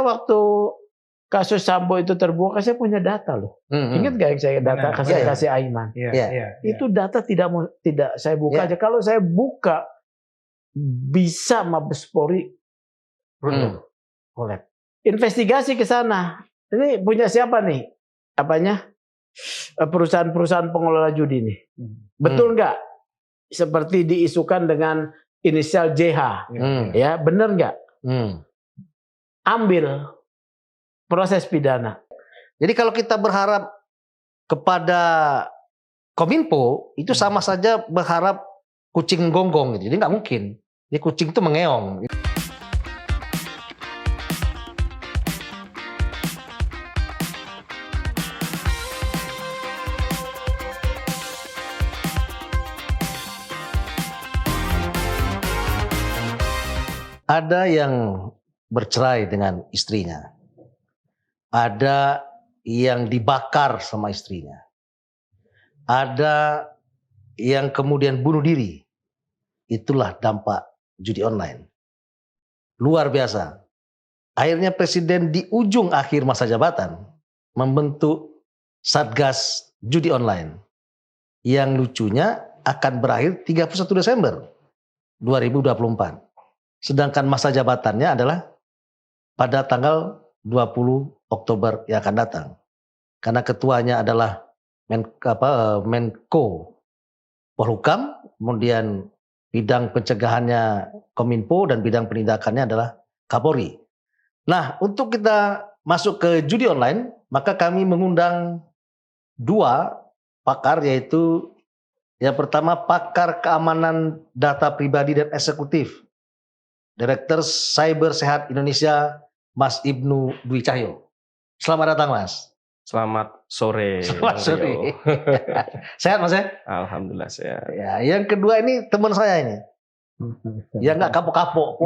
waktu kasus Sambo itu terbuka, saya punya data loh. Ingat nggak yang saya data kasih Aiman? Itu data tidak saya buka aja. Kalau saya buka, bisa Mabes Polri oleh investigasi ke sana. Ini punya siapa nih? Apanya? Perusahaan-perusahaan pengelola judi nih. Betul nggak? Seperti diisukan dengan inisial JH. Ya, benar nggak? Ambil proses pidana. Jadi kalau kita berharap kepada Kominfo, itu sama saja berharap kucing gonggong gitu. Jadi nggak mungkin. Jadi kucing itu mengeong. Ada yang bercerai dengan istrinya. Ada yang dibakar sama istrinya. Ada yang kemudian bunuh diri. Itulah dampak judi online. Luar biasa. Akhirnya presiden di ujung akhir masa jabatan membentuk Satgas Judi Online. Yang lucunya akan berakhir 31 Desember 2024. Sedangkan masa jabatannya adalah pada tanggal 20 Oktober yang akan datang. Karena ketuanya adalah Menko Polhukam, kemudian bidang pencegahannya Kominfo dan bidang penindakannya adalah Kapolri. Nah, untuk kita masuk ke judi online, maka kami mengundang dua pakar, yaitu yang pertama pakar keamanan data pribadi dan eksekutif, Direktur Cyber Sehat Indonesia, Mas Ibnu Dwi Cahyo. Selamat datang, Mas. Selamat sore. Selamat sore. Sehat, Mas ya? Alhamdulillah sehat. Ya, yang kedua ini teman saya ini. Ya nggak kapok-kapok.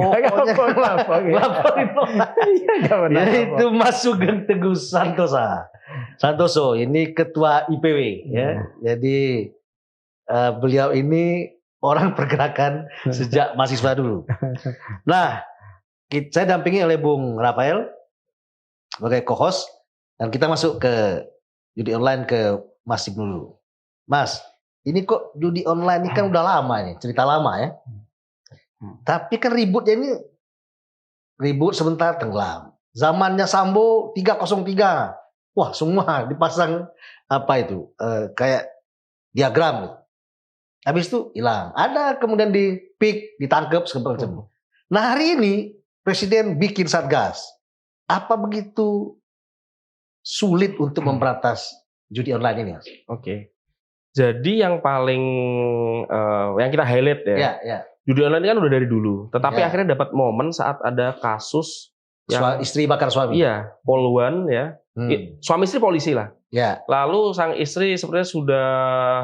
Itu Mas Sugeng Teguh Santoso. Ini ketua IPW. Ya. Jadi beliau ini orang pergerakan sejak mahasiswa dulu. Nah, saya dampingi oleh Bung Rafael sebagai co-host, dan kita masuk ke judi online ke Mas Ibnu dulu. Mas, ini kok judi online ini kan udah lama nih, cerita lama ya. Tapi kan ributnya ini ribut sebentar tenggelam. Zamannya Sambo 303. Wah, semua dipasang apa itu? Kayak diagram gitu. Habis itu hilang. Ada kemudian di pick, ditangkap segala macam. Nah, hari ini Presiden bikin Satgas. Apa begitu sulit untuk memberantas judi online ini, Mas? Oke. Jadi yang paling yang kita highlight ya. Judi online kan udah dari dulu, tetapi akhirnya dapat momen saat ada kasus yang istri bakar suami. Iya, poluan ya. Suami istri polisi lah. Ya. Lalu sang istri sebenarnya sudah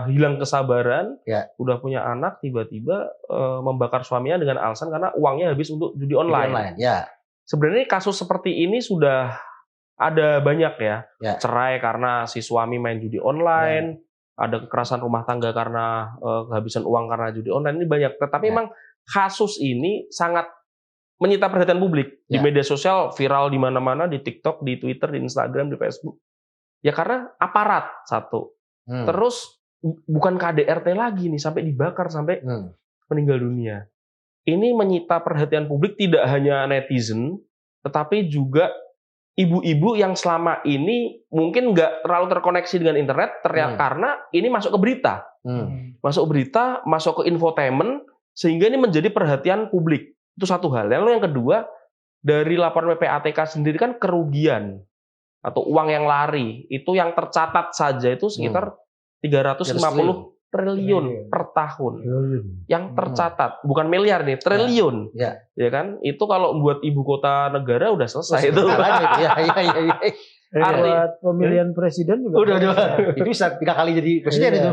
hilang kesabaran, udah punya anak, tiba-tiba membakar suaminya dengan alasan karena uangnya habis untuk judi online. Ya. Sebenarnya kasus seperti ini sudah ada banyak ya. Cerai karena si suami main judi online, ada kekerasan rumah tangga karena kehabisan uang karena judi online, ini banyak. Tetapi memang kasus ini sangat menyita perhatian publik. Di media sosial viral di mana-mana, di TikTok, di Twitter, di Instagram, di Facebook. Ya karena aparat satu. Terus bukan KDRT lagi nih, sampai dibakar, sampai meninggal dunia. Ini menyita perhatian publik tidak hanya netizen, tetapi juga ibu-ibu yang selama ini mungkin nggak terlalu terkoneksi dengan internet, ternyata karena ini masuk ke berita. Masuk berita, masuk ke infotainment, sehingga ini menjadi perhatian publik. Itu satu hal. Lalu yang kedua, dari laporan PPATK sendiri kan kerugian atau uang yang lari, itu yang tercatat saja itu sekitar 350 triliun per tahun. Yang tercatat, bukan miliar nih, triliun. Ya kan? Itu kalau buat ibu kota negara udah selesai itu. Buat pemilihan presiden juga. Udah. Itu bisa 3 kali jadi presiden itu.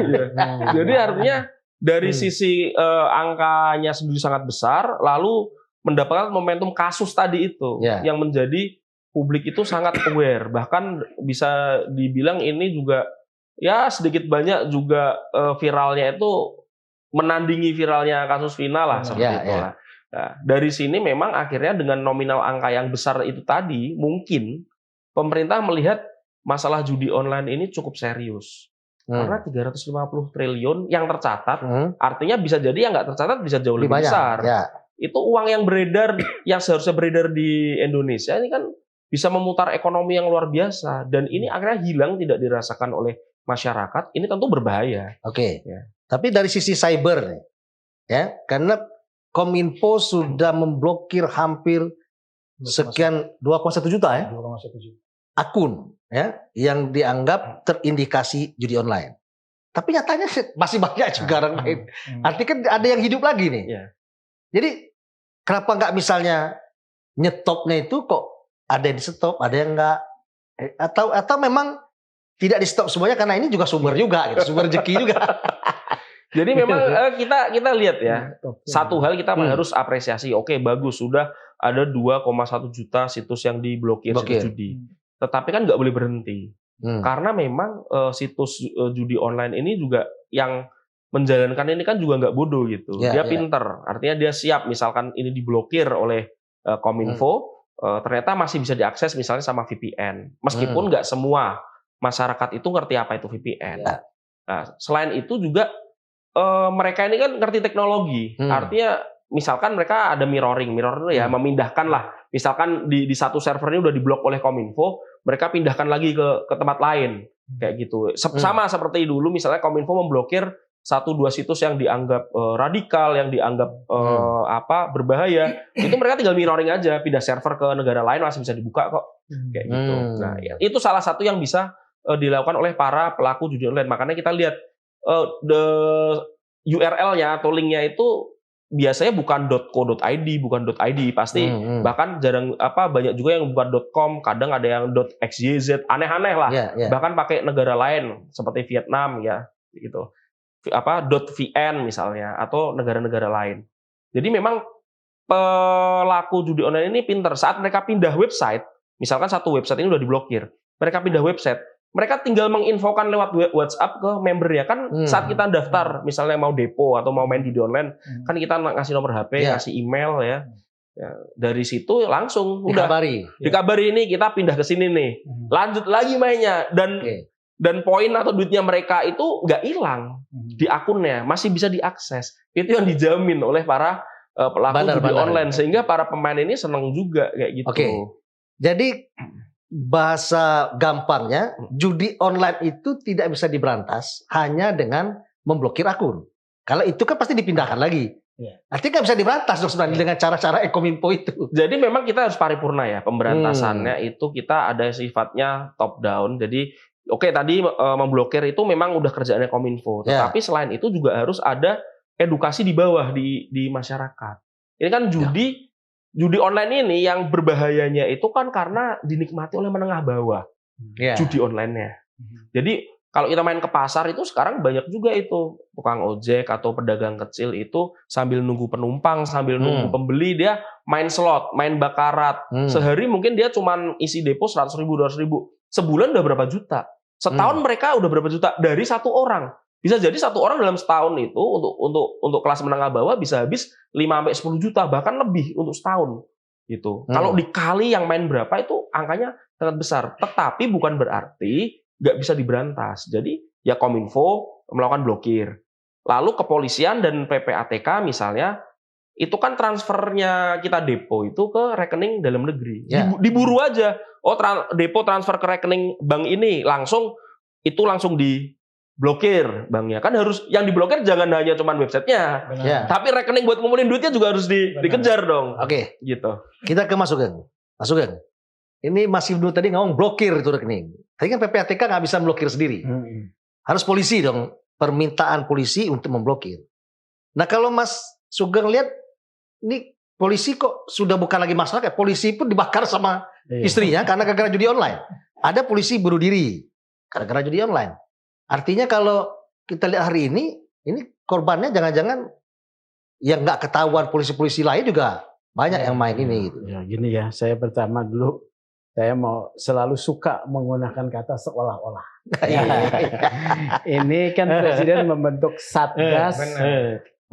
Jadi artinya dari sisi angkanya sendiri sangat besar, lalu mendapatkan momentum kasus tadi itu yang menjadi publik itu sangat aware. Bahkan bisa dibilang ini juga ya sedikit banyak juga viralnya itu menandingi viralnya kasus Vina lah seperti itu lah. Nah, dari sini memang akhirnya dengan nominal angka yang besar itu tadi, mungkin pemerintah melihat masalah judi online ini cukup serius. Karena 350 triliun yang tercatat, artinya bisa jadi yang nggak tercatat bisa jauh lebih besar. Ya. Itu uang yang beredar, yang seharusnya beredar di Indonesia ini kan bisa memutar ekonomi yang luar biasa. Dan ini akhirnya hilang, tidak dirasakan oleh masyarakat. Ini tentu berbahaya. Oke. Ya. Tapi dari sisi cyber, ya, karena Kominfo sudah memblokir hampir sekian 2,1 juta ya 2,1 juta akun ya yang dianggap terindikasi judi online. Tapi nyatanya masih banyak juga orang lain. Artinya kan ada yang hidup lagi nih. Ya. Jadi kenapa nggak misalnya nyetopnya itu kok ada yang di stop, ada yang nggak, atau memang tidak di stop semuanya karena ini juga sumber juga, gitu, sumber rezeki juga. Jadi memang kita lihat ya, satu hal kita harus apresiasi. Oke, bagus, sudah ada 2,1 juta situs yang diblokir situs judi. Tetapi kan nggak boleh berhenti. Karena memang situs judi online ini juga yang menjalankan ini kan juga nggak bodoh gitu. Dia pinter, artinya dia siap. Misalkan ini diblokir oleh Kominfo, ternyata masih bisa diakses misalnya sama VPN. Meskipun nggak semua masyarakat itu ngerti apa itu VPN. Nah, selain itu juga mereka ini kan ngerti teknologi. Artinya misalkan mereka ada mirroring itu ya memindahkan lah. Misalkan di satu servernya udah diblok oleh Kominfo, mereka pindahkan lagi ke tempat lain kayak gitu. Sama seperti dulu misalnya Kominfo memblokir 1-2 situs yang dianggap radikal, yang dianggap berbahaya, itu mereka tinggal mirroring aja, pindah server ke negara lain masih bisa dibuka kok kayak gitu. Nah, itu salah satu yang bisa dilakukan oleh para pelaku judi online. Makanya kita lihat URL-nya atau link-nya itu biasanya bukan .co.id, bukan .id pasti, bahkan jarang banyak juga yang bukan .com, kadang ada yang .xyz, aneh-aneh lah. Bahkan pakai negara lain seperti Vietnam ya, gitu. .vn misalnya atau negara-negara lain. Jadi memang pelaku judi online ini pinter. Saat mereka pindah website, misalkan satu website ini udah diblokir, mereka pindah website, mereka tinggal menginfokan lewat WhatsApp ke membernya. Kan saat kita daftar, misalnya mau depo atau mau main judi online, kan kita ngasih nomor HP, ngasih email ya. Dari situ langsung dikabari ini kita pindah ke sini nih. Lanjut lagi mainnya dan poin atau duitnya mereka itu nggak hilang di akunnya, masih bisa diakses. Itu yang dijamin oleh para pelaku judi online, sehingga para pemain ini senang juga kayak gitu. Jadi bahasa gampangnya, judi online itu tidak bisa diberantas hanya dengan memblokir akun. Kalau itu kan pasti dipindahkan lagi. Artinya nggak bisa diberantas dong sebenarnya dengan cara-cara Kominfo itu. Jadi memang kita harus paripurna ya pemberantasannya itu kita ada sifatnya top down. Jadi tadi memblokir itu memang udah kerjaannya Kominfo. Tetapi selain itu juga harus ada edukasi di bawah di masyarakat. Ini kan judi online ini yang berbahayanya itu kan karena dinikmati oleh menengah bawah. Judi online-nya. Jadi kalau kita main ke pasar itu sekarang banyak juga itu tukang ojek atau pedagang kecil itu sambil nunggu penumpang, sambil nunggu pembeli dia main slot, main bakarat. Sehari mungkin dia cuman isi depo 100.000, 200.000. Sebulan udah berapa juta? Setahun mereka udah berapa juta dari satu orang? Bisa jadi satu orang dalam setahun itu untuk kelas menengah bawah bisa habis 5-10 juta bahkan lebih untuk setahun gitu. Kalau dikali yang main berapa itu angkanya sangat besar. Tetapi bukan berarti nggak bisa diberantas. Jadi ya Kominfo melakukan blokir. Lalu kepolisian dan PPATK misalnya itu kan transfernya kita depo itu ke rekening dalam negeri. Diburu aja. Depo transfer ke rekening bank ini langsung diblokir banknya. Kan harus yang diblokir jangan hanya cuman websitenya, tapi rekening buat ngumpulin duitnya juga harus dikejar dong. Gitu. Kita ke Mas Sugeng. Mas Sugeng, ini masih dulu tadi ngomong blokir itu rekening. Tadi kan PPATK nggak bisa blokir sendiri. Harus polisi dong, permintaan polisi untuk memblokir. Nah kalau Mas Sugeng lihat, ini polisi kok sudah bukan lagi masalah, polisi pun dibakar sama istrinya karena gara-gara judi online. Ada polisi bunuh diri gara-gara judi online. Artinya kalau kita lihat hari ini korbannya jangan-jangan yang nggak ketahuan polisi-polisi lain juga banyak yang main ini. Gitu. Ya gini ya, saya pertama dulu saya mau selalu suka menggunakan kata seolah-olah. Ini kan Presiden membentuk Satgas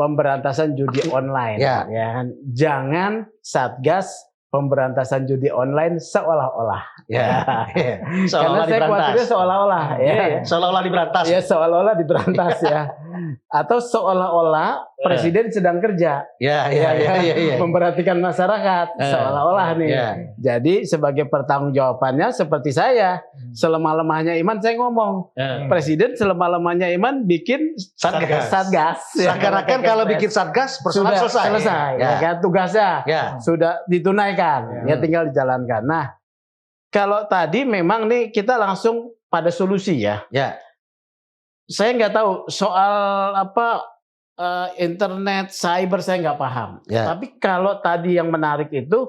pemberantasan judi online. Ya. Ya kan? Jangan Satgas pemberantasan judi online seolah-olah. Ya. Karena Seolah-olah saya diberantas. khawatirnya seolah-olah. Ya. Seolah-olah diberantas. Ya seolah-olah diberantas ya. Atau seolah-olah presiden sedang kerja. Ya. Memperhatikan masyarakat. Seolah-olah nih. Ya. Jadi sebagai pertanggungjawabannya seperti saya. Selemah-lemahnya iman saya ngomong. Ya. Presiden selemah-lemahnya iman bikin Satgas. Seakan-akan kalau bikin Satgas persoalan sudah selesai. selesai. Ya. Ya kan? Tugasnya Ya. sudah ditunaikan. Ya tinggal dijalankan. Nah, kalau tadi memang nih kita langsung pada solusi ya. Ya. Saya nggak tahu soal internet, cyber saya nggak paham. Ya. Tapi kalau tadi yang menarik itu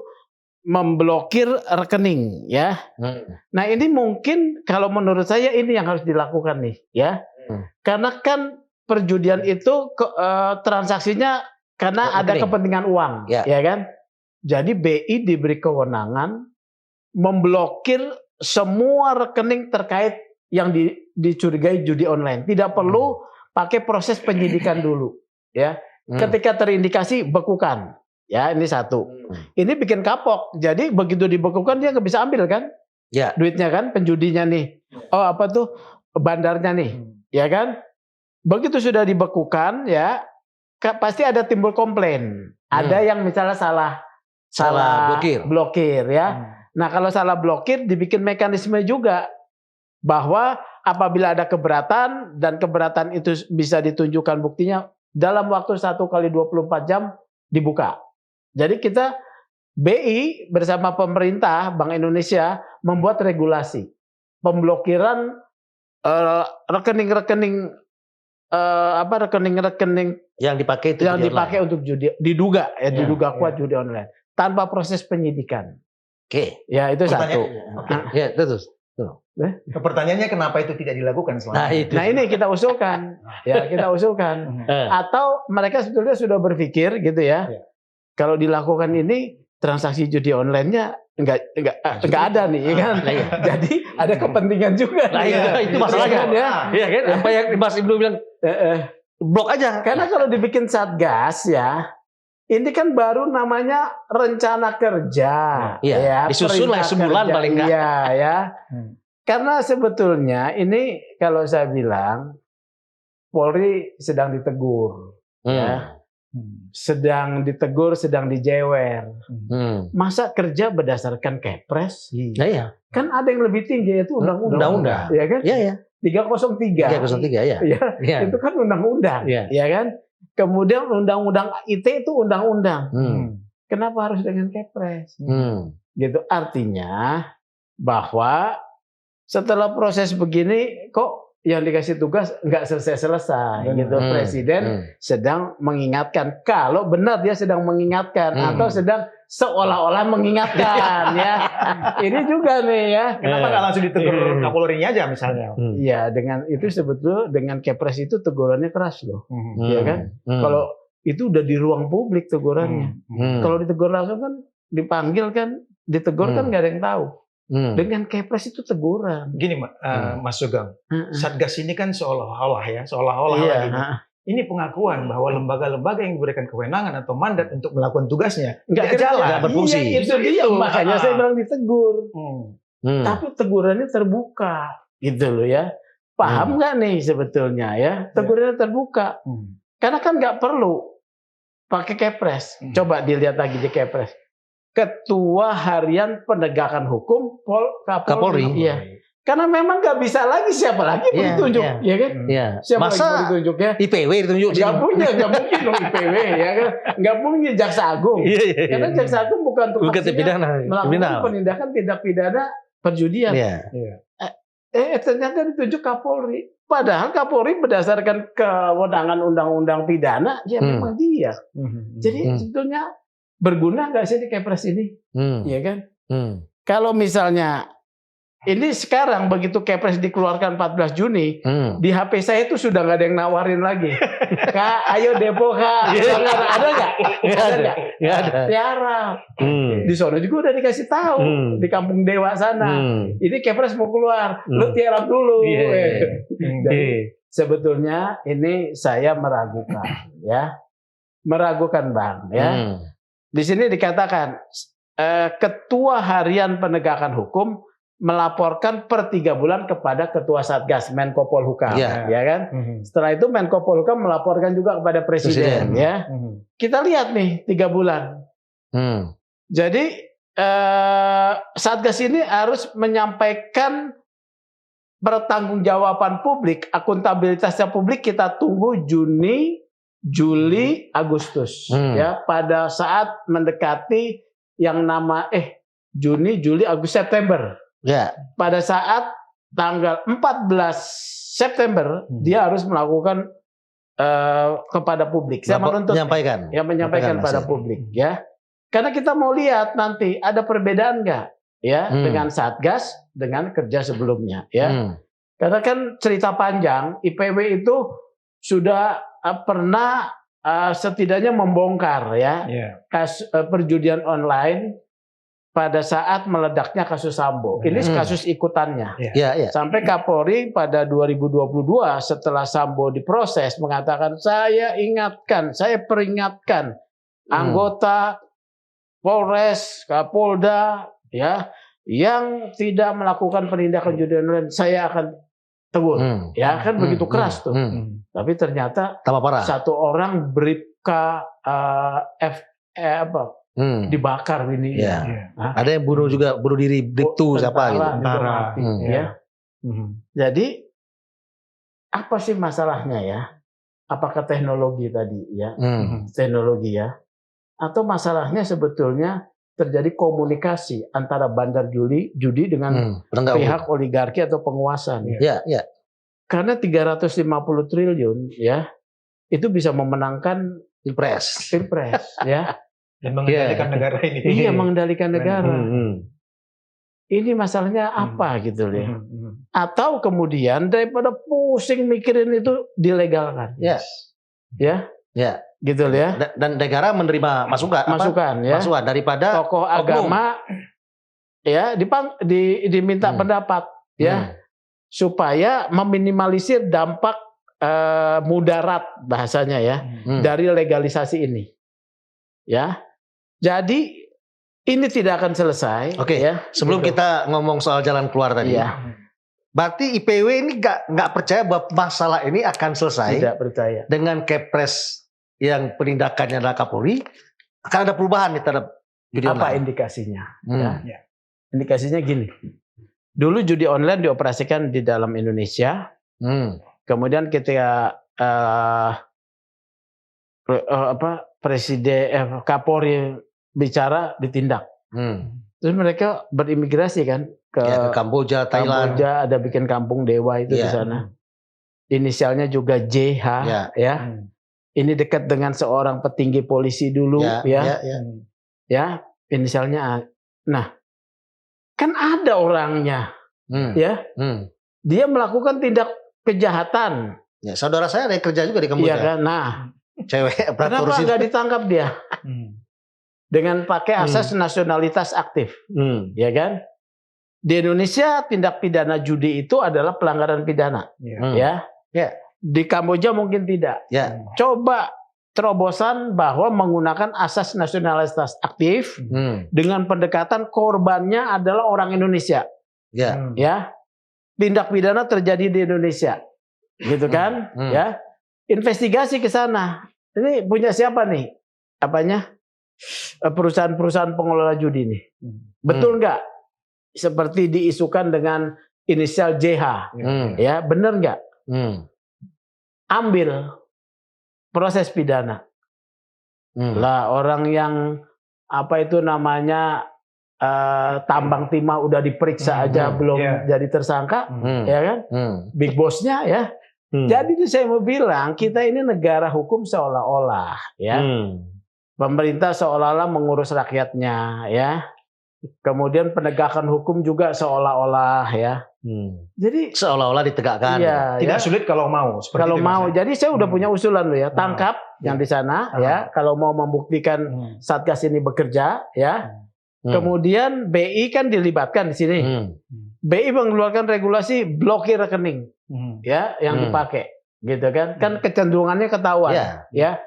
memblokir rekening ya. Nah ini mungkin kalau menurut saya ini yang harus dilakukan nih ya. Karena kan perjudian itu transaksinya karena ada kepentingan uang, ya kan. Jadi BI diberi kewenangan memblokir semua rekening terkait yang dicurigai judi online. Tidak perlu pakai proses penyidikan dulu ya. Ketika terindikasi bekukan. Ya ini satu. Ini bikin kapok. Jadi begitu dibekukan dia nggak bisa ambil kan? Ya. Duitnya kan, penjudinya nih. Oh apa tuh bandarnya nih, ya kan? Begitu sudah dibekukan ya, pasti ada timbul komplain. Ada yang misalnya salah blokir ya. Nah kalau salah blokir dibikin mekanisme juga bahwa apabila ada keberatan dan keberatan itu bisa ditunjukkan buktinya dalam waktu 1 kali 24 jam dibuka. Jadi kita BI bersama pemerintah Bank Indonesia membuat regulasi pemblokiran rekening-rekening yang dipakai untuk judi, diduga kuat judi online tanpa proses penyidikan. Oke. Ya itu satu. Ya terus. Pertanyaannya kenapa itu tidak dilakukan selama ini? Nah ini kita usulkan, ya kita usulkan. Atau mereka sebetulnya sudah berpikir gitu ya. Kalau dilakukan ini transaksi judi online-nya enggak ada nih, ya kan? Jadi ada kepentingan juga. Nah, itu masalahnya kan ya. Iya kan? Apa yang Mas Ibnu bilang blok aja. Karena kalau dibikin Satgas ya, ini kan baru namanya rencana kerja. Ya, disusun lah sebulan paling enggak. Iya ya. Karena sebetulnya ini kalau saya bilang Polri sedang ditegur. Ya. Sedang ditegur, sedang dijewer. Masa kerja berdasarkan Kepres? Iya. Kan ada yang lebih tinggi yaitu undang-undang. Ya kan? Iya. 303. 303 ya. Ya. Itu kan undang-undang. Ya kan? Kemudian undang-undang IT itu undang-undang. Kenapa harus dengan Kepres? Gitu. Artinya bahwa setelah proses begini kok yang dikasih tugas nggak selesai-selesai gitu. Presiden sedang mengingatkan, kalau benar dia sedang mengingatkan atau sedang seolah-olah mengingatkan ya. Ini juga nih ya. Kenapa nggak langsung ditegur Kapolri-nya aja misalnya? Iya, dengan itu sebetulnya dengan Kepres itu tegurannya keras loh. Iya kan? Kalau itu udah di ruang publik tegurannya. Kalau ditegur langsung kan dipanggil kan, ditegur kan nggak ada yang tahu. Dengan Kepres itu teguran. Gini Mas Sugeng, Satgas ini kan seolah-olah iya, ini pengakuan bahwa lembaga-lembaga yang diberikan kewenangan atau mandat untuk melakukan tugasnya nggak jalan, nggak berfungsi. Iya, itu dia makanya saya bilang ditegur. Tapi tegurannya terbuka, gitu loh ya. Paham nggak nih sebetulnya ya? Tegurannya terbuka. Karena kan nggak perlu pakai Kepres. Coba dilihat lagi di Kepres. Ketua Harian Penegakan Hukum Kapolri. Iya. Karena memang nggak bisa lagi siapa lagi mau ditunjuk, ya kan? Siapa lagi mau ditunjuk ya? IPW ditunjuk. Nggak mungkin dong IPW, ya kan? Nggak mungkin Jaksa Agung. Karena Jaksa Agung bukan tukang melakukan penindakan tindak pidana perjudian. Ternyata ditunjuk Kapolri. Padahal Kapolri berdasarkan kewenangan undang-undang pidana, ya memang dia. Jadi sebetulnya berguna nggak sih di Kepres ini? Iya kan? Kalau misalnya ini sekarang begitu Kepres dikeluarkan 14 Juni, di HP saya itu sudah nggak ada yang nawarin lagi. Kak, ayo depo Kak. Ada nggak? Nggak ada. Tiarap. Di sono juga udah dikasih tahu di Kampung Dewa sana. Ini Kepres mau keluar, lu tiarap dulu. Jadi sebetulnya ini saya meragukan, ya. meragukan bank ya. Di sini dikatakan Ketua Harian Penegakan Hukum melaporkan per 3 bulan kepada Ketua Satgas Menko Polhukam, ya kan? Setelah itu Menko Polhukam melaporkan juga kepada Presiden, ya. Kita lihat nih 3 bulan. Jadi Satgas ini harus menyampaikan pertanggungjawaban publik, akuntabilitasnya publik kita tunggu Juni, Juli, Agustus, ya. Pada saat mendekati yang nama Juni, Juli, Agustus, September. Ya. Pada saat tanggal 14 September dia harus melakukan kepada publik. Saya menuntut menyampaikan pada publik, ya. Karena kita mau lihat nanti ada perbedaan nggak, ya, dengan Satgas dengan kerja sebelumnya, ya. Karena kan cerita panjang, IPW itu sudah pernah setidaknya membongkar, ya, perjudian online pada saat meledaknya kasus Sambo. Ini kasus ikutannya. Sampai Kapolri pada 2022 setelah Sambo diproses mengatakan, saya ingatkan, saya peringatkan anggota Polres, Kapolda, ya, yang tidak melakukan penindakan judi online, saya akan tegur. Ya kan begitu keras tuh. Tapi ternyata satu orang Bribka dibakar ini. Ada yang bunuh juga, bunuh diri, Bribtu siapa gitu. Ya. Jadi apa sih masalahnya ya? Apakah teknologi tadi ya? Teknologi ya? Atau masalahnya sebetulnya terjadi komunikasi antara bandar judi dengan pihak oligarki atau penguasa nih. Karena 350 triliun ya, itu bisa memenangkan Pilpres ya. Dan mengendalikan negara ini. Iya, mengendalikan negara. Ini masalahnya apa gitu ya? Atau kemudian daripada pusing mikirin itu dilegalkan. Ya. Gitu ya. Dan negara menerima masukan ya. Masukan daripada tokoh agama ya diminta pendapat ya, supaya meminimalisir dampak mudarat bahasanya ya dari legalisasi ini. Ya. Jadi ini tidak akan selesai. Ya. Sebelum kita ngomong soal jalan keluar tadi. Berarti IPW ini nggak percaya bahwa masalah ini akan selesai. Tidak percaya. Dengan Kepres yang penindakannya adalah Kapolri, akan ada perubahan nih terhadap judi online. Apa indikasinya? Indikasinya gini. Dulu judi online dioperasikan di dalam Indonesia. Kemudian ketika Presiden Kapolri bicara ditindak. Terus mereka berimigrasi kan ke Kamboja, Thailand. Kamboja, ada bikin kampung dewa itu di sana. Inisialnya juga JH ya. Ini dekat dengan seorang petinggi polisi dulu ya. Inisialnya A. Nah, kan ada orangnya. Ya. Dia melakukan tindak kejahatan. Ya, saudara saya ada yang kerja juga di Kamboja. Iya kan? Nah, cewek kenapa nggak ditangkap dia? Dengan pakai asas nasionalitas aktif, ya kan? Di Indonesia tindak pidana judi itu adalah pelanggaran pidana, ya. Di Kamboja mungkin tidak. Coba terobosan bahwa menggunakan asas nasionalitas aktif dengan pendekatan korbannya adalah orang Indonesia, ya. Tindak pidana terjadi di Indonesia, gitu kan? Ya. Investigasi ke sana. Ini punya siapa nih? Apanya? Perusahaan-perusahaan pengelola judi ini. Betul nggak? Seperti diisukan dengan inisial JH. Ya, benar nggak? Ambil proses pidana. Lah orang yang apa itu namanya tambang timah udah diperiksa aja belum jadi tersangka, ya kan? Big bossnya ya. Jadi itu saya mau bilang kita ini negara hukum seolah-olah ya. Pemerintah seolah-olah mengurus rakyatnya ya. Kemudian penegakan hukum juga seolah-olah ya. Jadi seolah-olah ditegakkan. Tidak sulit kalau mau. Kalau mau. Jadi saya udah punya usulan loh ya. Tangkap yang di sana ya. Kalau mau membuktikan Satgas ini bekerja ya. Kemudian BI kan dilibatkan di sini. BI mengeluarkan regulasi blokir rekening ya yang dipakai gitu kan. Kan kecenderungannya ketahuan ya.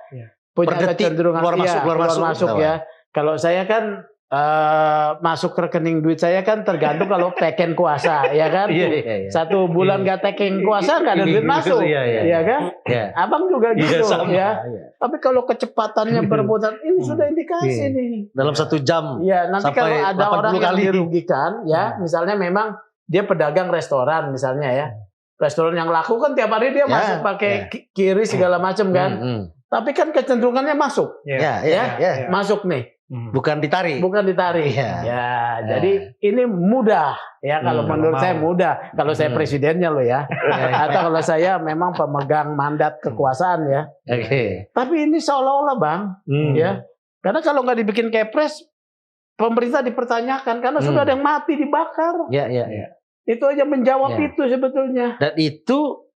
punya Per detik, kecenderungan keluar masuk, ya. Kalau saya kan masuk rekening duit saya kan tergantung kalau teken kuasa, ya kan. Iya. 1 bulan nggak teken kuasa nggak ada duit masuk, ya kan. Iya. Abang juga gitu, sama. ya. Tapi kalau kecepatannya berputar, ini sudah indikasi nih. Dalam 1 jam. Ya, nanti sampai kalau ada 80 orang yang kali. dirugikan, ya, misalnya memang dia pedagang restoran, misalnya ya, restoran yang laku kan tiap hari dia masuk pakai kiri segala macam kan. Tapi kan kecenderungannya masuk, Ya. masuk nih. Bukan ditarik. Bukan ditarik. Ya, jadi ini mudah ya kalau menurut saya mudah. Kalau saya presidennya loh ya. Atau kalau saya memang pemegang mandat kekuasaan ya. Oke. Tapi ini seolah-olah Bang, ya. Karena kalau nggak dibikin kepres, pemerintah dipertanyakan karena sudah ada yang mati dibakar. Ya. Itu aja menjawab itu sebetulnya. Dan itu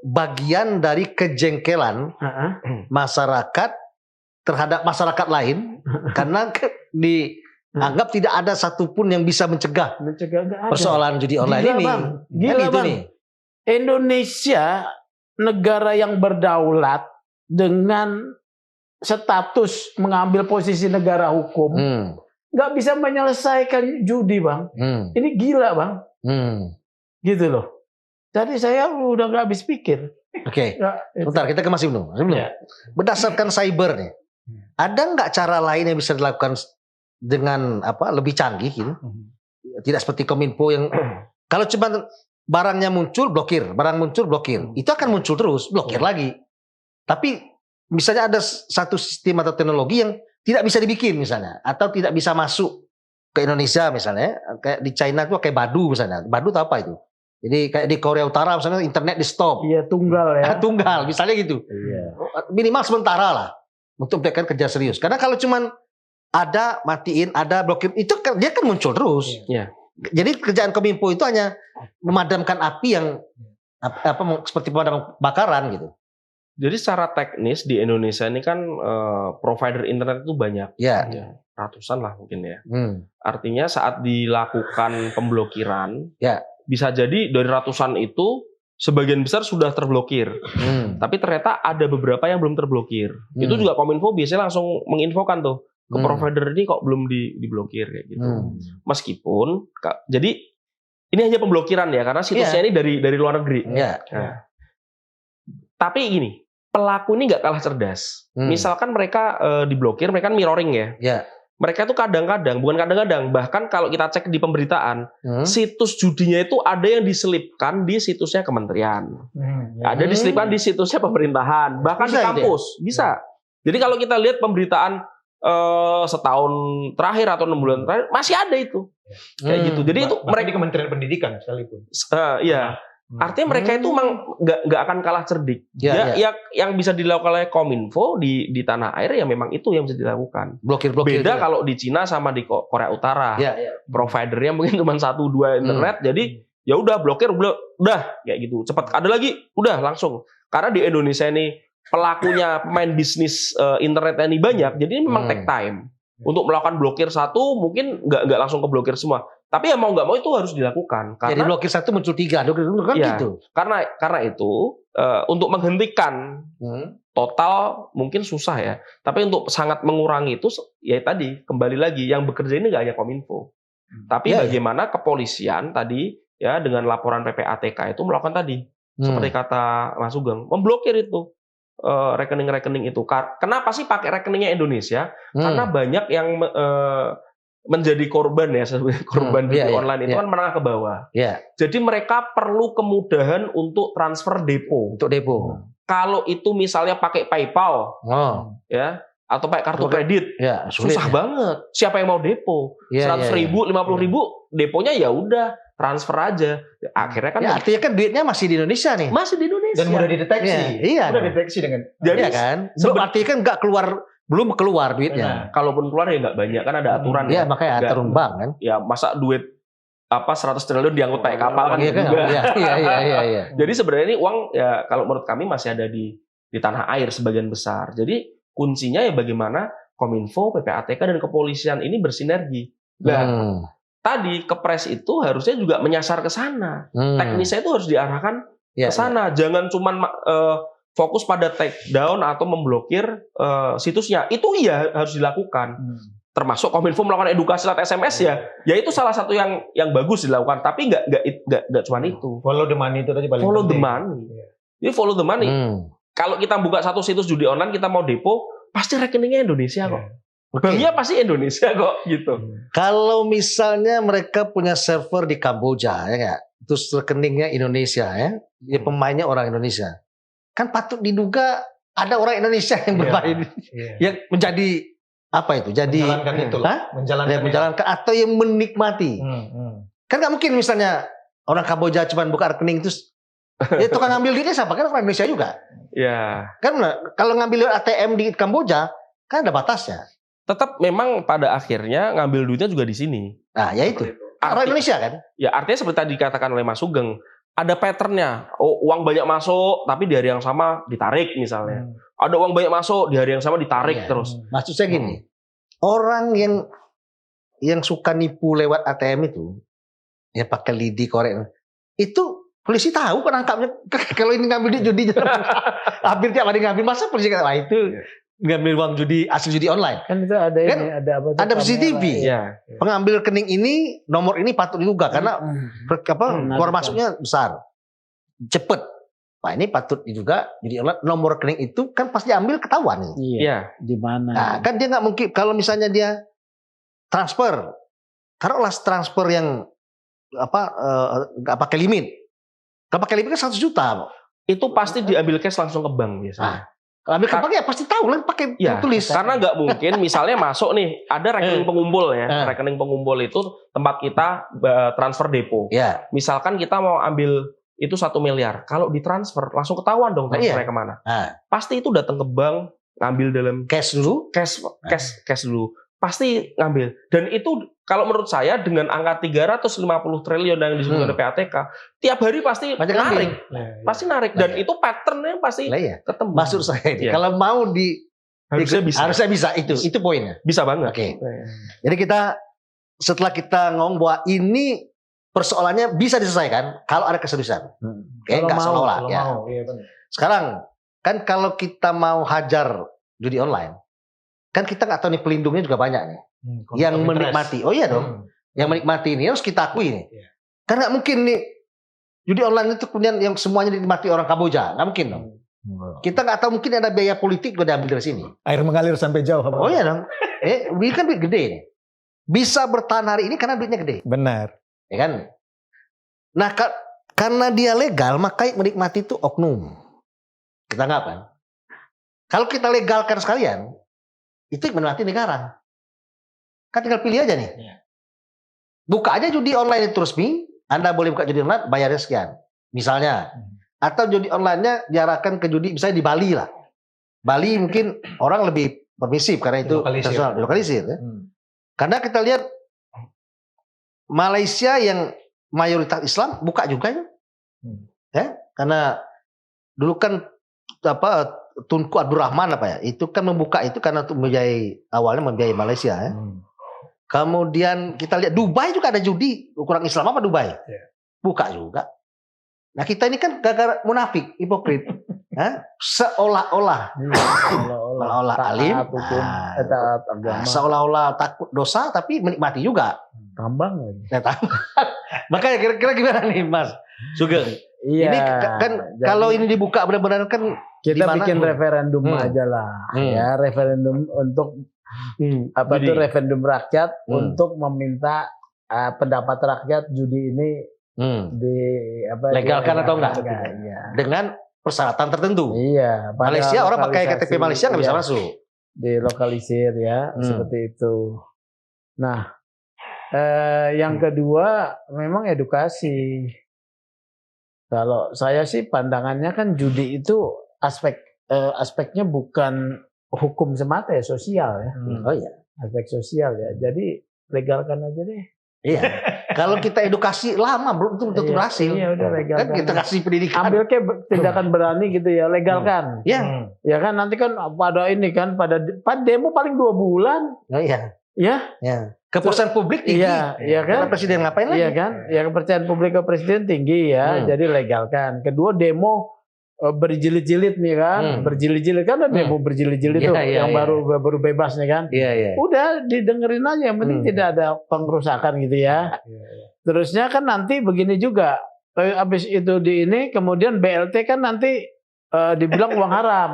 bagian dari kejengkelan masyarakat terhadap masyarakat lain karena dianggap tidak ada satupun yang bisa mencegah nggak ada. Persoalan judi online ini. Gila Bang. Nih. Indonesia negara yang berdaulat dengan status mengambil posisi negara hukum, nggak bisa menyelesaikan judi Bang. Ini gila Bang. Gitu loh. Jadi saya udah nggak habis pikir. Oke. Bentar, kita ke Mas Ibnu. Ya. Berdasarkan cyber nih, ada nggak cara lain yang bisa dilakukan dengan lebih canggih gitu? Tidak seperti Kominfo yang kalau cuma barangnya muncul blokir, barang muncul blokir, itu akan muncul terus, blokir lagi. Tapi misalnya ada satu sistem atau teknologi yang tidak bisa dibikin misalnya, atau tidak bisa masuk ke Indonesia misalnya, kayak di China itu kayak Badu misalnya. Badu itu apa itu? Jadi kayak di Korea Utara misalnya internet di stop. Iya, tunggal ya. Tunggal misalnya gitu. Iya. Minimal sementara lah untuk mereka kerja serius. Karena kalau cuman ada matiin, ada blokir, itu kan dia kan muncul terus. Iya. Jadi kerjaan Kominfo itu hanya memadamkan api yang seperti pemadam bakaran gitu. Jadi secara teknis di Indonesia ini kan provider internet itu banyak. Ya. Ratusan lah mungkin ya. Artinya saat dilakukan pemblokiran, bisa jadi dari ratusan itu sebagian besar sudah terblokir. Tapi ternyata ada beberapa yang belum terblokir. Itu juga Kominfo biasanya langsung menginfokan tuh ke provider ini kok belum diblokir kayak gitu. Meskipun jadi ini hanya pemblokiran ya karena situsnya ini dari luar negeri. Nah, tapi gini, pelaku ini nggak kalah cerdas. Misalkan mereka diblokir, mereka kan mirroring ya. Mereka tuh kadang-kadang, bukan kadang-kadang, bahkan kalau kita cek di pemberitaan, situs judinya itu ada yang diselipkan di situsnya kementerian. Ada diselipkan di situsnya pemerintahan, bahkan di kampus. Bisa. Jadi kalau kita lihat pemberitaan setahun terakhir atau 6 bulan terakhir, masih ada itu. Kayak gitu. Jadi itu mereka di Kementerian Pendidikan sekalipun. Iya. Artinya mereka itu memang nggak akan kalah cerdik. Yang bisa dilakukan oleh Kominfo di tanah air ya memang itu yang bisa dilakukan. Blokir. Beda kalau di Cina sama di Korea Utara. Providernya mungkin cuma 1-2 internet. Jadi ya udah blokir, udah kayak gitu. Cepat ada lagi, udah langsung. Karena di Indonesia ini pelakunya pemain bisnis internet ini banyak. Jadi ini memang take time. Untuk melakukan blokir satu mungkin nggak langsung ke blokir semua. Tapi ya mau nggak mau itu harus dilakukan. Karena jadi blokir 1 muncul 3, kan gitu. Karena itu untuk menghentikan total mungkin susah ya. Tapi untuk sangat mengurangi itu ya tadi kembali lagi yang bekerja ini nggak hanya Kominfo. Tapi bagaimana kepolisian tadi ya dengan laporan PPATK itu melakukan tadi seperti kata Mas Sugeng memblokir itu rekening-rekening itu. Kenapa sih pakai rekeningnya Indonesia? Karena banyak yang menjadi korban ya, korban judi online itu kan menengah ke bawah. Jadi mereka perlu kemudahan untuk transfer depo. Untuk depo. Kalau itu misalnya pakai PayPal, ya, atau pakai kartu kredit, susah banget. Siapa yang mau depo? 100.000, 50.000, deponya ya udah transfer aja. Akhirnya kan artinya kan duitnya masih di Indonesia nih. Masih di Indonesia. Dan mudah dideteksi. Mudah dideteksi dengan. Jadi kan, artinya kan nggak belum keluar duitnya. Kalaupun keluar ya nggak banyak, kan ada aturan. Iya, makanya aturan bank kan. Ya masa duit 100 triliun diangkut pakai kapal kan juga. Iya. Jadi sebenarnya ini uang ya kalau menurut kami masih ada di tanah air sebagian besar. Jadi kuncinya ya bagaimana Kominfo, PPATK dan kepolisian ini bersinergi. Nah, tadi kepres itu harusnya juga menyasar ke sana. Teknisnya itu harus diarahkan ke sana. Jangan cuman fokus pada take down atau memblokir situsnya. Itu iya harus dilakukan. Termasuk Kominfo melakukan edukasi lewat SMS ya itu salah satu yang bagus dilakukan, tapi nggak cuma itu. Follow the money itu tadi paling Follow the penting. money. Jadi follow the money. Kalau kita buka satu situs judi online, kita mau depo, pasti rekeningnya Indonesia kok. Banknya pasti Indonesia kok gitu. Kalau misalnya mereka punya server di Kamboja ya nggak, terus rekeningnya Indonesia ya pemainnya orang Indonesia, kan patut diduga ada orang Indonesia yang bermain, yang menjadi apa itu? Jadi menjalankan itu loh. menjalankan atau yang menikmati. Kan nggak mungkin misalnya orang Kamboja cuma buka rekening terus tukang ngambil duitnya siapa? Kan orang Indonesia juga. Ya. Kan kalau ngambil ATM di Kamboja kan ada batasnya. Tetap memang pada akhirnya ngambil duitnya juga di sini. Nah, ya itu. Orang Indonesia kan? Ya, artinya seperti tadi dikatakan oleh Mas Sugeng, ada patternnya. Oh, uang banyak masuk, tapi di hari yang sama ditarik misalnya. Ada uang banyak masuk, di hari yang sama ditarik terus. Maksud saya gini, orang yang suka nipu lewat ATM itu, ya pakai lidi korek, itu polisi tahu kan nangkapnya. Kalau ini ngambil di judi, hampir tiap hari ngambil, masa polisi kata, wah itu ngambil uang judi, hasil judi online. Kan itu ada kan, ini, ada apa? Ada CCTV. Ya. Pengambil rekening ini, nomor ini patut diduga karena keluar masuknya besar, cepet. Nah ini patut diduga jadi nomor rekening itu kan pasti diambil ketahuan. Iya. Di mana? Nah, kan dia nggak mungkin kalau misalnya dia transfer, taruhlah transfer yang nggak pakai limit. Kalau pakai limit kan 100 juta. Itu pasti diambil cash langsung ke bank biasanya. Kalau ambil ke bank ya pasti tahu lah pakai tulis. Karena nggak mungkin misalnya masuk nih ada rekening pengumpul ya. Rekening pengumpul itu tempat kita transfer depo. Ya. Misalkan kita mau ambil itu 1 miliar. Kalau ditransfer langsung ketahuan dong transfernya kemana. Pasti itu datang ke bank, ngambil dalam cash dulu, cash dulu. Pasti ngambil. Dan itu kalau menurut saya dengan angka 350 triliun yang disebut oleh PATK, tiap hari pasti narik. Pasti narik dan itu patternnya pasti ketemu. Maksud saya ini, kalau mau harusnya bisa itu poinnya. Bisa banget. Oke. Jadi setelah kita ngomong bahwa ini persoalannya bisa diselesaikan kalau ada keseriusan. Nggak seolah-olah. Ya. Sekarang kan kalau kita mau hajar judi online, kan kita nggak tahu nih pelindungnya juga banyak nih. Yang menikmati. Oh iya dong. Yang menikmati ini harus kita akui nih. Kan nggak mungkin nih judi online itu kemudian yang semuanya dinikmati orang Kamboja. Nggak mungkin dong. Kita nggak tahu, mungkin ada biaya politik juga diambil dari sini. Air mengalir sampai jauh. Oh iya dong. Duit kan duit gede nih. Bisa bertahan hari ini karena duitnya gede. Benar. Ya kan? Nah, karena dia legal, maka menikmati itu oknum. Kita nggak kan? Kalau kita legalkan sekalian, itu menikmati negara. Kan tinggal pilih aja nih. Buka aja judi online itu resmi, Anda boleh buka judi online, bayarnya sekian. Misalnya. Atau judi online-nya diarahkan ke judi, misalnya di Bali lah. Bali mungkin orang lebih permisif karena itu lokalisir. Ya. Karena kita lihat Malaysia yang mayoritas Islam buka juga ya, karena dulu kan Tunku Abdul Rahman itu kan membuka itu karena untuk awalnya membiayai Malaysia ya. Kemudian kita lihat Dubai juga ada judi, ukuran Islam apa Dubai? Buka juga. Nah kita ini kan gara-gara munafik, hipokrit, seolah-olah alim, taat agama, seolah-olah takut dosa tapi menikmati juga. Tambang lagi. Makanya kira-kira gimana nih Mas Sugeng? Iya. Ini kan kalau ini dibuka benar-benar kan kita bikin referendum aja lah, ya referendum untuk referendum rakyat untuk meminta pendapat rakyat judi ini legalkan atau enggak? Ya. Dengan persyaratan tertentu. Iya. Malaysia orang pakai KTP Malaysia nggak bisa masuk. Dilokalisir ya seperti itu. Nah. Yang kedua memang edukasi. Kalau saya sih pandangannya kan judi itu aspeknya bukan hukum semata ya, sosial ya. Oh iya. Aspek sosial ya. Jadi legalkan aja deh. Iya. Kalau kita edukasi lama belum tentu berhasil. Iya udah legalkan. Kan kita kasih pendidikan. Ambil kayak tindakan berani gitu ya, legalkan. Iya. Ya kan nanti kan pada ini kan pada demo paling 2 bulan. Oh iya. Ya. Kepuasan publik tinggi. Iya kan? Karena presiden ngapain lagi? Iya kan? Ya kepercayaan publik ke presiden tinggi ya. Jadi legalkan. Kedua demo berjilid-jilid nih kan, berjilid-jilid kan ada demo berjilid-jilid tuh yang baru bebas nih kan. Udah didengerin aja, yang penting tidak ada pengrusakan gitu ya. Terusnya kan nanti begini juga, habis itu di ini kemudian BLT kan nanti dibilang uang haram.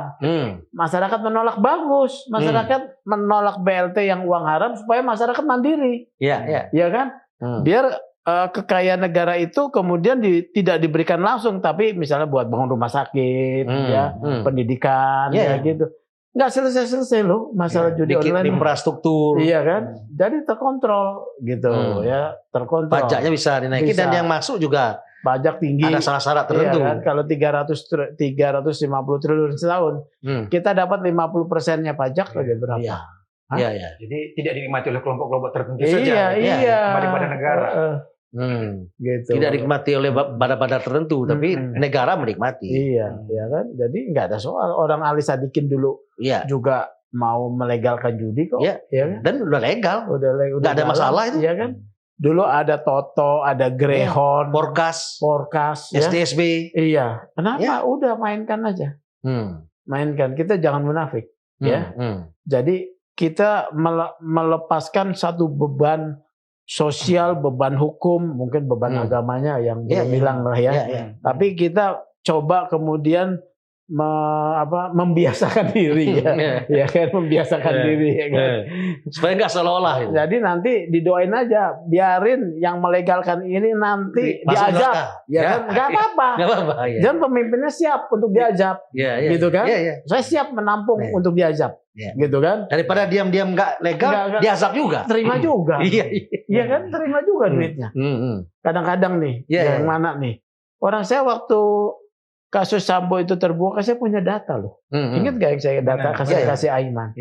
Masyarakat menolak, bagus. Masyarakat menolak BLT yang uang haram supaya masyarakat mandiri. Iya kan? Biar kekayaan negara itu kemudian tidak diberikan langsung, tapi misalnya buat bangun rumah sakit, ya, pendidikan, ya gitu. Nggak selesai loh masalah judi online. Infrastruktur. Iya kan? Jadi terkontrol gitu ya, terkontrol. Pajaknya bisa dinaikin dan yang masuk juga pajak tinggi. Ada syarat tertentu. Iya kan? Kalau 350 triliun setahun, kita dapat 50%-nya pajak aja berapa? Iya. Jadi tidak dinikmati oleh kelompok-kelompok tertentu saja. Iya. Kembali pada negara. Gitu. Tidak dinikmati oleh badan-badan tertentu, tapi negara menikmati. Iya kan? Jadi nggak ada soal. Orang Ali Sadikin dulu juga mau melegalkan judi kok. Iya kan? Dan udah legal. Nggak ada masalah itu. Iya kan? Dulu ada Toto, ada Greyhound, Porkas, SDSB. Iya. Kenapa? Udah mainkan aja. Mainkan. Kita jangan munafik. Ya. Jadi kita melepaskan satu beban sosial, beban hukum, mungkin beban agamanya yang belum hilang lah ya. Tapi kita coba kemudian membiasakan diri ya kan, membiasakan diri ya kan. Supaya nggak seolah-olah. Jadi nanti didoain aja, biarin yang melegalkan ini nanti diajak, ya kan, nggak apa-apa. Jangan pemimpinnya siap untuk diajak, gitu kan. Saya siap menampung untuk diajak, gitu kan. Daripada diam-diam nggak legal, diajak juga. Terima juga, iya kan, terima juga duitnya. Kadang-kadang nih, yang mana nih? Orang saya waktu kasus Sambo itu terbuka, saya punya data loh. Ingat gak yang saya data kasih Aiman?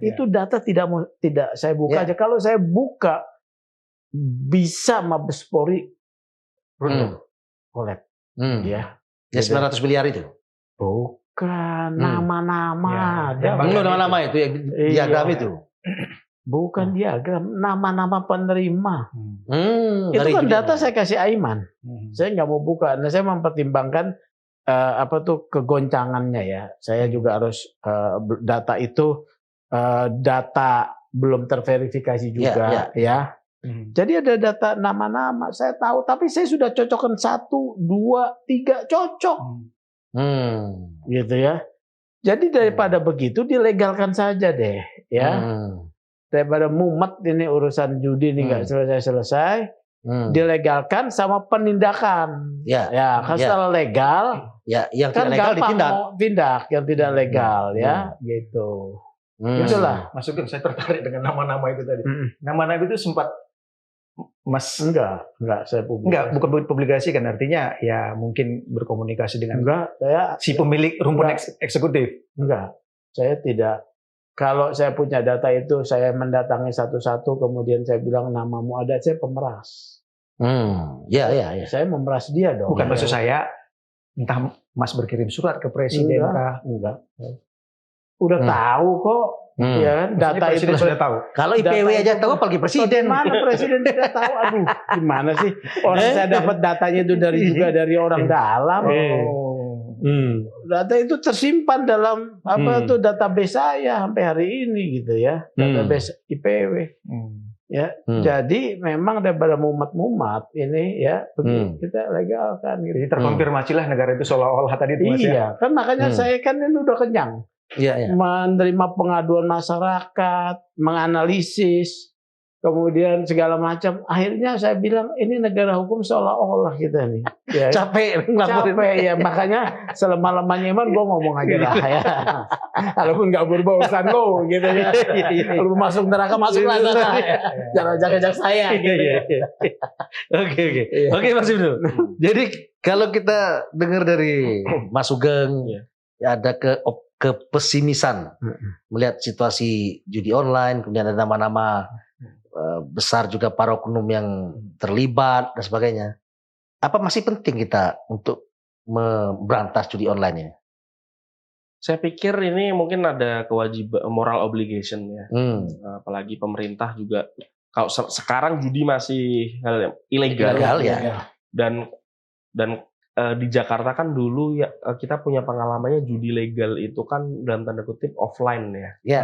Itu data tidak saya buka aja. Kalau saya buka, bisa Mabes Polri collect. Ya 900 miliar itu? Bukan, nama-nama. Nama-nama itu yang diagram itu? Bukan diagram, nama-nama penerima. Itu kan data saya kasih Aiman. Saya nggak mau buka. Nah, saya mempertimbangkan kegoncangannya ya. Saya juga harus data itu data belum terverifikasi juga ya. Jadi ada data nama-nama saya tahu, tapi saya sudah cocokkan 1, 2, 3 cocok. Gitu ya. Jadi daripada begitu dilegalkan saja deh ya. Daripada mumet ini urusan judi ini nggak selesai-selesai. Dilegalkan sama penindakan. Kan setelah legal, yang kan tidak legal ditindak, yang tidak legal ya, gitu. Itulah. Mas Sugeng, saya tertarik dengan nama-nama itu tadi. Nama-nama itu sempat Mas enggak saya publikasi. Enggak, bukan publikasi kan, artinya ya mungkin berkomunikasi dengan saya si pemilik rumpun eksekutif. Enggak, saya tidak. Kalau saya punya data itu, saya mendatangi satu-satu, kemudian saya bilang namamu ada, saya pemeras. Saya memeras dia dong. Bukan maksud saya, entah Mas berkirim surat ke presiden kah? Enggak. Udah tahu kok. Ya kan, data itu sudah tahu. Kalau IPW aja tahu, apalagi presiden. Mana presiden tidak tahu? Aduh, gimana sih? Orang saya dapat datanya itu dari orang dalam. Data itu tersimpan dalam database saya sampai hari ini gitu ya, database IPW. Ya, jadi memang daripada mumat-mumat ini ya, kita legalkan. Gitu. Jadi terkonfirmasilah negara itu seolah-olah tadi itu. Iya, kan makanya saya kan ini udah kenyang. Menerima pengaduan masyarakat, menganalisis, kemudian segala macam. Akhirnya saya bilang ini negara hukum seolah-olah kita nih. Ya, capek ya, makanya selama-lamanya Iman gue ngomong aja lah ya. Kalaupun nggak berurusan lo gitu ya. Kalau masuk neraka masuklah sana. Jangan ajak saya. Oke Mas Ibnu. Jadi kalau kita dengar dari Mas Sugeng, ada kepesimisan melihat situasi judi online, kemudian ada nama-nama besar juga para oknum yang terlibat dan sebagainya. Apa masih penting kita untuk memberantas judi online ini? Saya pikir ini mungkin ada kewajiban moral obligation ya. Apalagi pemerintah juga. Kalau sekarang judi masih ilegal ya. Dan di Jakarta kan dulu ya kita punya pengalamannya judi legal itu kan dalam tanda kutip offline ya. Ya.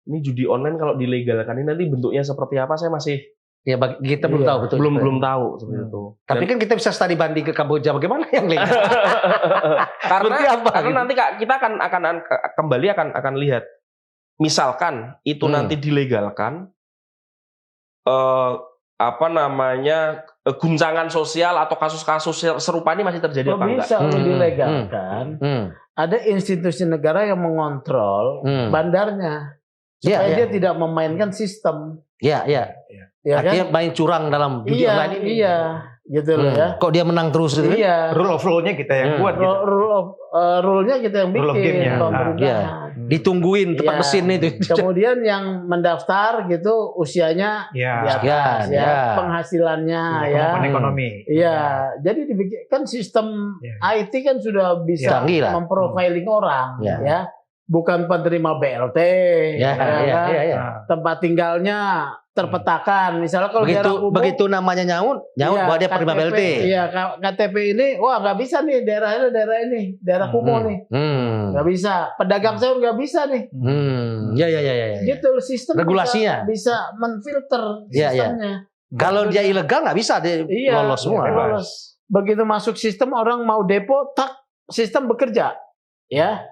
Ini judi online kalau dilegalkan ini nanti bentuknya seperti apa saya masih Kita belum tahu betul. belum tahu seperti itu. Tapi kan kita bisa studi banding ke Kamboja bagaimana yang legal. Karena nanti kita akan kembali akan lihat. Misalkan itu nanti dilegalkan, guncangan sosial atau kasus-kasus serupa ini masih terjadi apa enggak? Bisa dilegalkan. Ada institusi negara yang mengontrol bandarnya supaya dia tidak memainkan sistem. Iya. Ya artinya kan? main curang dalam judi online ini. Iya, gitu loh ya. Kok dia menang terus gitu? Iya. Rule of law-nya kita yang buat gitu. Rule-nya kita yang bikin. Rule of game-nya. Pemerintahan. Ditungguin tempat mesin itu. Kemudian yang mendaftar gitu usianya di atas, penghasilannya kemampuan ekonomi. Iya, jadi dibikin kan sistem IT kan sudah bisa memprofiling orang, ya. Bukan penerima BLT, tempat tinggalnya terpetakan. Misalnya kalau begitu namanya nyaut bahwa dia penerima BLT. Iya, KTP ini, wah nggak bisa nih daerah ini, daerah kumuh nih, nggak bisa. Pedagang sayur nggak bisa nih. Iya. Gitu sistem regulasinya bisa menfilter sistemnya. Kalau dia ilegal nggak bisa dia lolos semua. Lolos. Begitu masuk sistem orang mau depo, tak sistem bekerja, ya.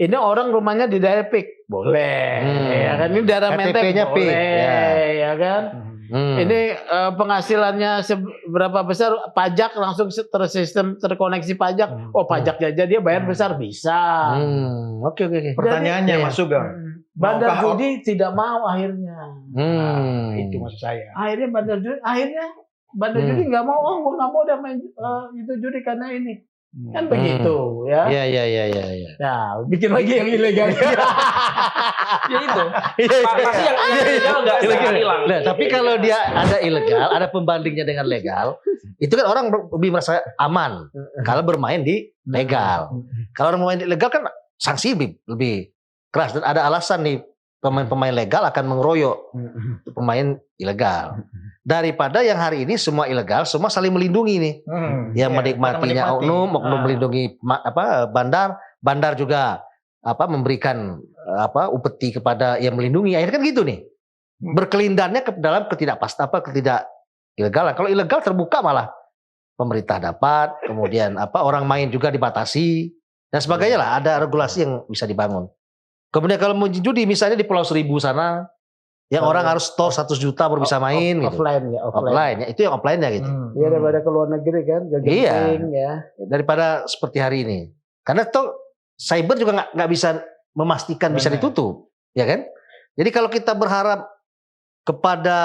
Ini orang rumahnya di daerah PIK, boleh, ya kan? Ini daerah Menteng, boleh, ya kan? Ini penghasilannya seberapa besar, pajak langsung tersistem terkoneksi pajak. Oh pajaknya aja dia bayar besar, bisa. Oke. Pertanyaannya Mas Sugeng, bandar judi tidak mau akhirnya. Itu maksud saya. Akhirnya bandar judi nggak mau, gue nggak mau udah main itu judi karena ini. Kan begitu ya. Iya. Nah, bikin lagi yang ilegal. Ya itu. Pasti yang ilegal enggak hilang. Nah, tapi kalau dia ada ilegal, ada pembandingnya dengan legal, itu kan orang lebih merasa aman kalau bermain di legal. Kalau orang bermain di legal kan sanksi lebih keras dan ada alasan nih pemain-pemain legal akan mengeroyok pemain ilegal. Daripada yang hari ini semua ilegal, semua saling melindungi nih. Yang menikmatinya oknum melindungi bandar juga memberikan upeti kepada yang melindungi. Akhirnya kan gitu nih. Berkelindannya ke dalam ketidak ilegalan. Kalau ilegal terbuka malah pemerintah dapat, kemudian orang main juga dibatasi dan sebagainya lah. Ada regulasi yang bisa dibangun. Kemudian kalau mau judi misalnya di Pulau Seribu sana, yang orang harus store 100 juta baru bisa main gitu. Offline ya. Itu yang offline-nya gitu. Iya daripada ke luar negeri kan. Ya. Daripada seperti hari ini. Karena toh cyber juga nggak bisa memastikan bisa ditutup. Ya kan? Jadi kalau kita berharap kepada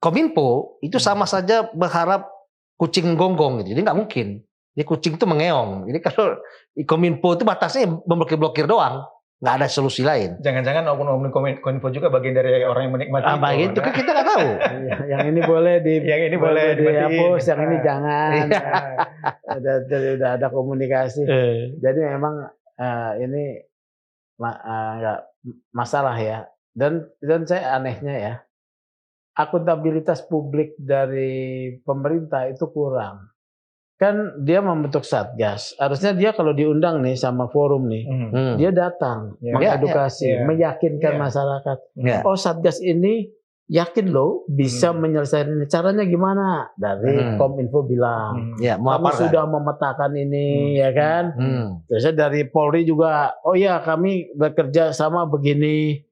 Kominfo, itu sama saja berharap kucing gonggong gitu. Jadi nggak mungkin. Jadi kucing itu mengeong. Jadi kalau Kominfo itu batasnya memblokir-blokir doang. Nggak ada solusi lain. Jangan-jangan oknum Kominfo juga bagian dari orang yang menikmati. Itu kan kita nggak tahu. Yang ini boleh dihapus, yang ini jangan. Udah ada komunikasi. Jadi memang ini nggak masalah ya. Dan saya anehnya ya, akuntabilitas publik dari pemerintah itu kurang. Kan dia membentuk satgas. Harusnya dia kalau diundang nih sama forum nih, dia datang, mengedukasi, meyakinkan masyarakat. Oh satgas ini yakin loh bisa menyelesaikan ini. Caranya gimana? Dari Kominfo bilang, kami sudah memetakan ini, ya kan? Terus dari Polri juga, oh ya kami bekerja sama begini,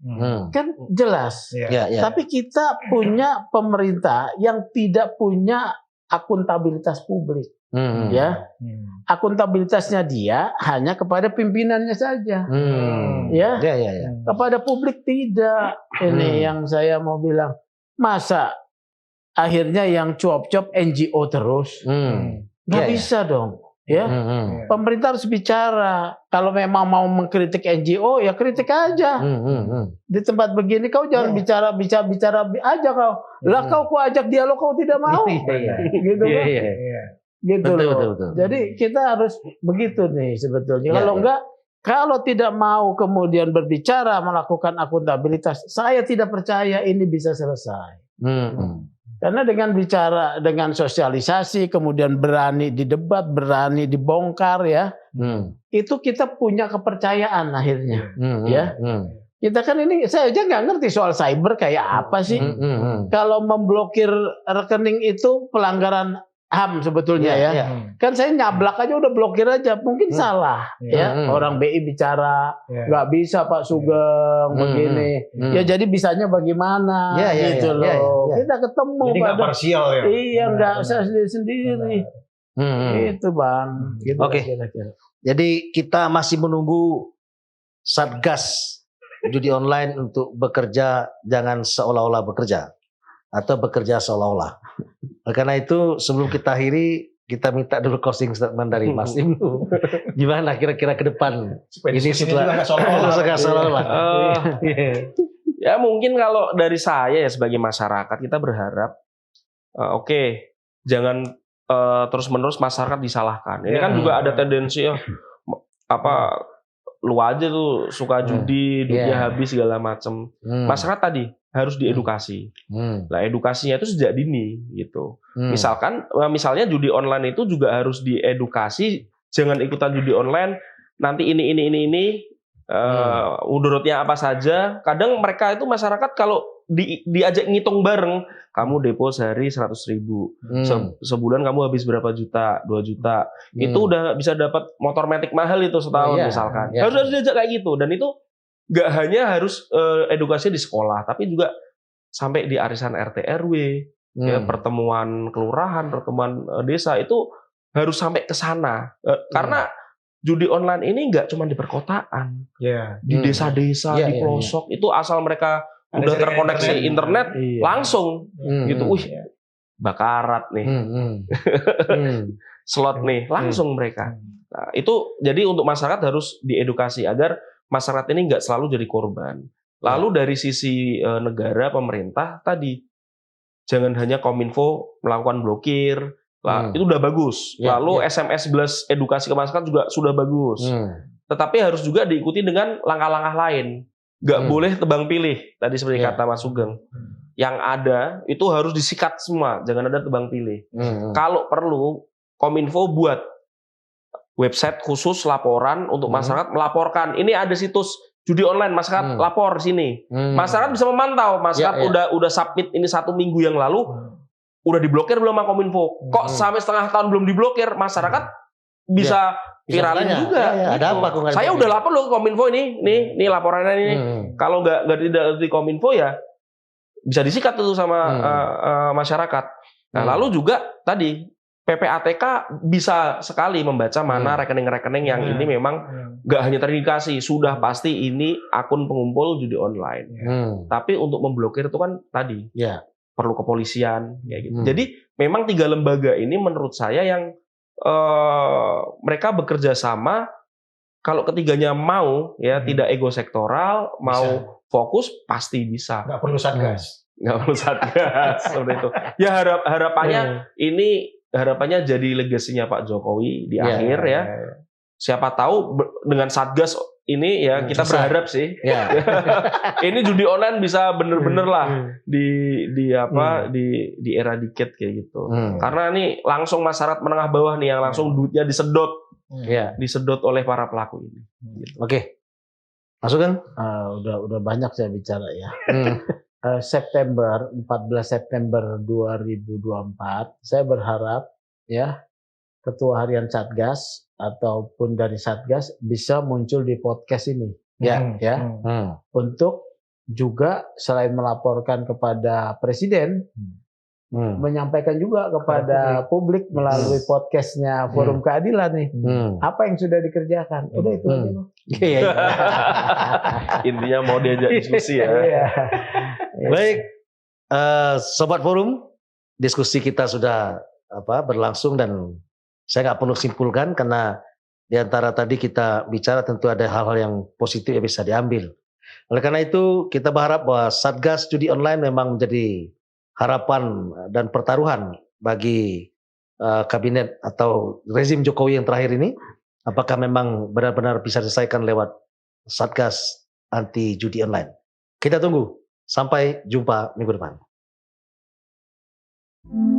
kan jelas. Tapi kita punya pemerintah yang tidak punya akuntabilitas publik. Akuntabilitasnya dia hanya kepada pimpinannya saja, kepada publik tidak. Ini yang saya mau bilang, masa akhirnya yang cuap-cuap NGO terus, nggak bisa dong, ya. Pemerintah harus bicara. Kalau memang mau mengkritik NGO, ya kritik aja. Di tempat begini kau jangan bicara aja kau. Lah kau ajak dialog kau tidak mau, gitu kan? Gitu betul. Jadi kita harus begitu nih sebetulnya. Kalau tidak mau kemudian berbicara melakukan akuntabilitas, saya tidak percaya ini bisa selesai. Karena dengan bicara, dengan sosialisasi, kemudian berani didebat, berani dibongkar ya, itu kita punya kepercayaan akhirnya. Ya, kita kan ini, saya aja nggak ngerti soal cyber kayak apa sih. Kalau memblokir rekening itu pelanggaran HAM sebetulnya ya. Kan saya nyablak aja udah blokir aja, mungkin salah ya. Orang BI bicara nggak bisa Pak Sugeng begini. Ya jadi bisanya bagaimana gitu loh. Kita ketemu jadi nggak parsial ya. Iya, nggak usah sendiri. Itu Bang. Gitu, Oke. kira-kira. Jadi kita masih menunggu Satgas judi online untuk bekerja, jangan seolah-olah bekerja atau bekerja seolah-olah. Karena itu sebelum kita akhiri, kita minta dulu closing statement dari Mas Ibnu. Gimana kira-kira ke depan? Ini setelah seolah-olah. Ya mungkin kalau dari saya ya sebagai masyarakat, kita berharap oke, jangan terus-menerus masyarakat disalahkan. Ini kan juga ada tendensi lu aja tuh suka judi, duitnya habis segala macam. Masyarakat tadi harus diedukasi. Nah, edukasinya itu sejak dini gitu. Misalnya judi online itu juga harus diedukasi, jangan ikutan judi online. Nanti ini mudorotnya apa saja. Kadang mereka itu masyarakat kalau diajak ngitung bareng, kamu depo sehari 100.000, sebulan kamu habis berapa juta, 2 juta, itu udah bisa dapat motor matic mahal itu setahun misalkan. Harus diajak kayak gitu, dan itu nggak hanya harus edukasi di sekolah, tapi juga sampai di arisan RT RW, ya, pertemuan kelurahan, pertemuan desa, itu harus sampai ke sana. Karena judi online ini nggak cuma di perkotaan, di desa-desa, di pelosok, itu asal mereka udah terkoneksi internet langsung gitu. Bakarat nih, slot nih, langsung mereka. Nah, itu jadi untuk masyarakat harus diedukasi agar masyarakat ini nggak selalu jadi korban. Lalu dari sisi negara, pemerintah tadi, jangan hanya Kominfo melakukan blokir, itu udah bagus. Lalu SMS Blast edukasi ke masyarakat juga sudah bagus. Tetapi harus juga diikuti dengan langkah-langkah lain. Nggak boleh tebang pilih, tadi seperti kata Mas Sugeng. Yang ada itu harus disikat semua, jangan ada tebang pilih. Kalau perlu, Kominfo buat website khusus laporan untuk masyarakat melaporkan. Ini ada situs judi online, masyarakat lapor sini. Masyarakat bisa memantau. Masyarakat udah submit ini 1 minggu yang lalu, udah diblokir belum sama Kominfo? Kok sampai setengah tahun belum diblokir? Masyarakat bisa viralin juga. Ada apa? Saya udah lapor loh ke Kominfo ini laporannya ini. Kalau tidak di Kominfo ya bisa disikat tuh sama masyarakat. Nah, lalu juga tadi PPATK bisa sekali membaca mana rekening-rekening yang ini memang nggak hanya terindikasi, sudah pasti ini akun pengumpul judi online. Tapi untuk memblokir itu kan tadi perlu kepolisian kayak gitu. Jadi memang 3 lembaga ini menurut saya yang mereka bekerja sama. Kalau ketiganya mau tidak ego sektoral, mau fokus, pasti bisa. Nggak perlu satgas. Seperti itu. Ya harapannya jadi legasinya Pak Jokowi di akhir ya. Siapa tahu dengan satgas ini kita berharap sih. Ini judi online bisa bener-bener lah di eradicate kayak gitu. Karena ini langsung masyarakat menengah bawah nih yang langsung duitnya disedot oleh para pelaku ini. Gitu. Oke. Masuk kan? Udah banyak saya bicara ya. 14 September 2024 saya berharap Ketua Harian Satgas ataupun dari Satgas bisa muncul di podcast ini untuk juga selain melaporkan kepada Presiden menyampaikan juga kepada publik melalui podcastnya Forum Keadilan nih apa yang sudah dikerjakan. Udah itu aja loh. Intinya mau diajak diskusi ya. Baik, Sobat Forum, diskusi kita sudah berlangsung dan saya nggak perlu simpulkan karena di antara tadi kita bicara tentu ada hal-hal yang positif yang bisa diambil. Oleh karena itu kita berharap bahwa Satgas Judi Online memang menjadi harapan dan pertaruhan bagi kabinet atau rezim Jokowi yang terakhir ini. Apakah memang benar-benar bisa diselesaikan lewat Satgas anti judi online? Kita tunggu. Sampai jumpa minggu depan. Pak.